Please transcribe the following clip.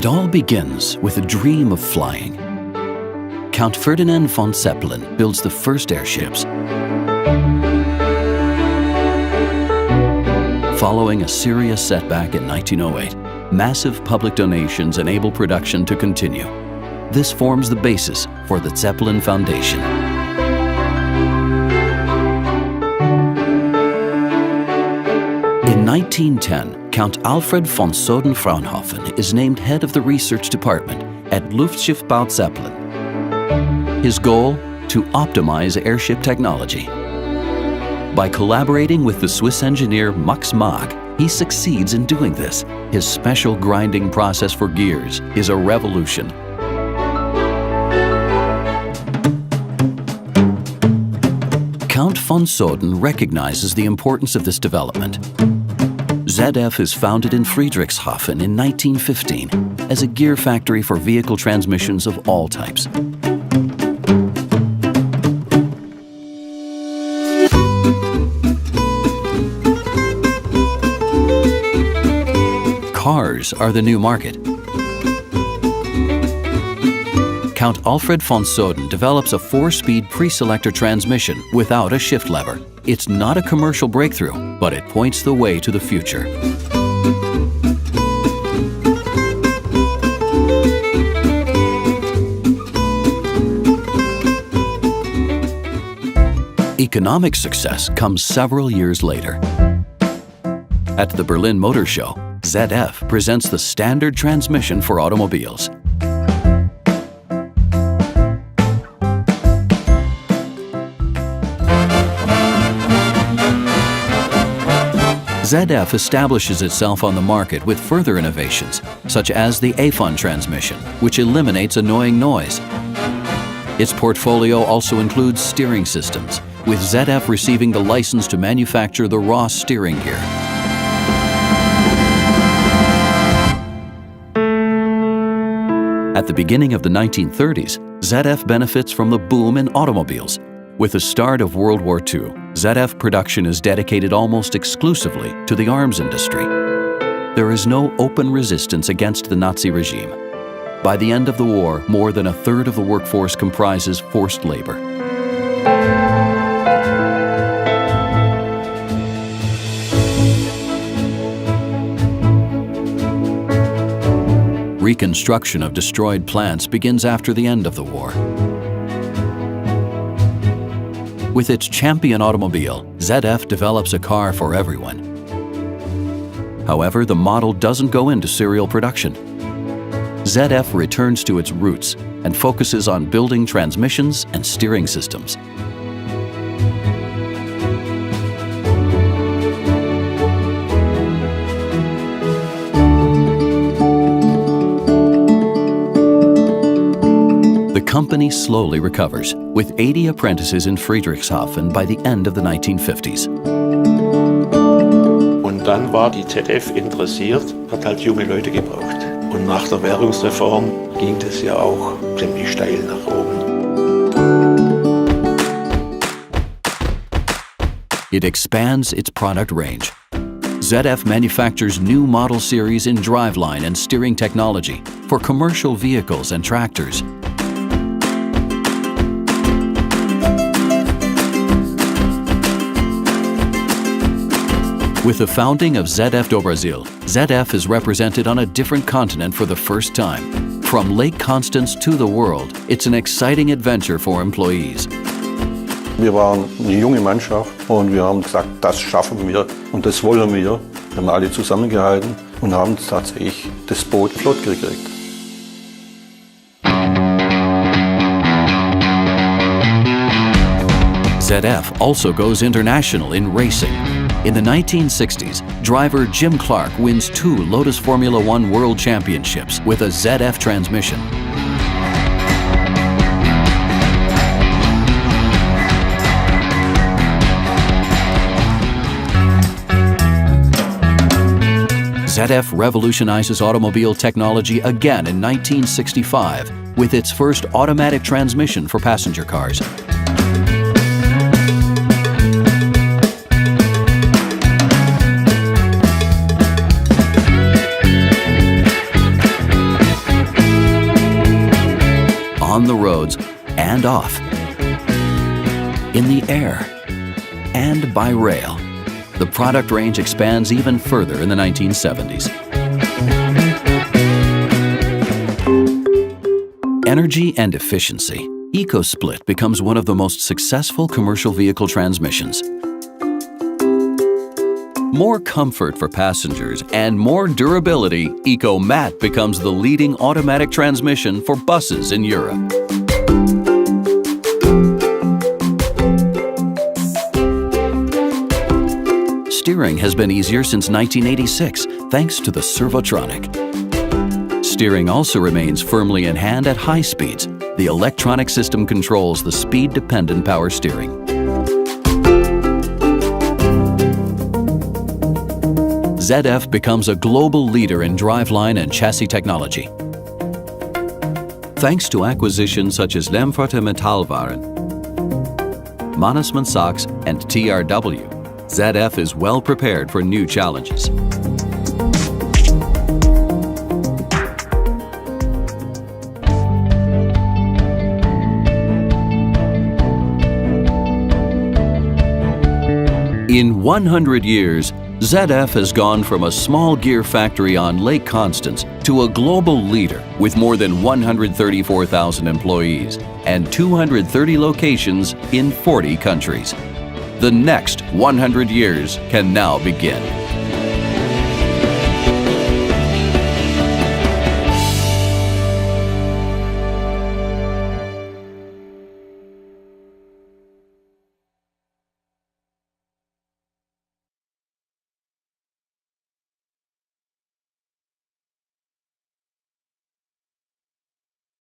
It all begins with a dream of flying. Count Ferdinand von Zeppelin builds the first airships. Following a serious setback in 1908, massive public donations enable production to continue. This forms the basis for the Zeppelin Foundation. In 1910, Count Alfred von Soden-Fraunhofen is named head of the research department at Luftschiffbau Zeppelin. His goal? To optimize airship technology. By collaborating with the Swiss engineer Max Mach, he succeeds in doing this. His special grinding process for gears is a revolution. Count von Soden recognizes the importance of this development. ZF is founded in Friedrichshafen in 1915 as a gear factory for vehicle transmissions of all types. Cars are the new market. Count Alfred von Soden develops a 4-speed pre-selector transmission without a shift lever. It's not a commercial breakthrough, but it points the way to the future. Economic success comes several years later. At the Berlin Motor Show, ZF presents the standard transmission for automobiles. ZF establishes itself on the market with further innovations, such as the AFON transmission, which eliminates annoying noise. Its portfolio also includes steering systems, with ZF receiving the license to manufacture the Ross steering gear. At the beginning of the 1930s, ZF benefits from the boom in automobiles. With the start of World War II, ZF production is dedicated almost exclusively to the arms industry. There is no open resistance against the Nazi regime. By the end of the war, more than a third of the workforce comprises forced labor. Reconstruction of destroyed plants begins after the end of the war. With its champion automobile, ZF develops a car for everyone. However, the model doesn't go into serial production. ZF returns to its roots and focuses on building transmissions and steering systems. The company slowly recovers, with 80 apprentices in Friedrichshafen by the end of the 1950s. Und dann war die ZF interessiert, hat halt junge Leute gebraucht. Und nach der Währungsreform ging es ja auch ziemlich steil nach oben. It expands its product range. ZF manufactures new model series in driveline and steering technology for commercial vehicles and tractors. With the founding of ZF do Brasil, ZF is represented on a different continent for the first time. From Lake Constance to the world, it's an exciting adventure for employees. Wir waren eine junge Mannschaft und wir haben gesagt, das schaffen wir und das wollen wir. Wir haben alle zusammengehalten und haben tatsächlich das Boot flott gekriegt. ZF also goes international in racing. In the 1960s, driver Jim Clark wins 2 Lotus Formula One World Championships with a ZF transmission. ZF revolutionizes automobile technology again in 1965 with its first automatic transmission for passenger cars. the roads and off, in the air, and by rail. The product range expands even further in the 1970s. Energy and efficiency. EcoSplit becomes one of the most successful commercial vehicle transmissions. More comfort for passengers and more durability, EcoMat becomes the leading automatic transmission for buses in Europe. Steering has been easier since 1986, thanks to the Servotronic. Steering also remains firmly in hand at high speeds. The electronic system controls the speed-dependent power steering. ZF becomes a global leader in driveline and chassis technology. Thanks to acquisitions such as Lemforter Metallwaren, Mannesmann Sachs, and TRW, ZF is well prepared for new challenges. In 100 years, ZF has gone from a small gear factory on Lake Constance to a global leader with more than 134,000 employees and 230 locations in 40 countries. The next 100 years can now begin.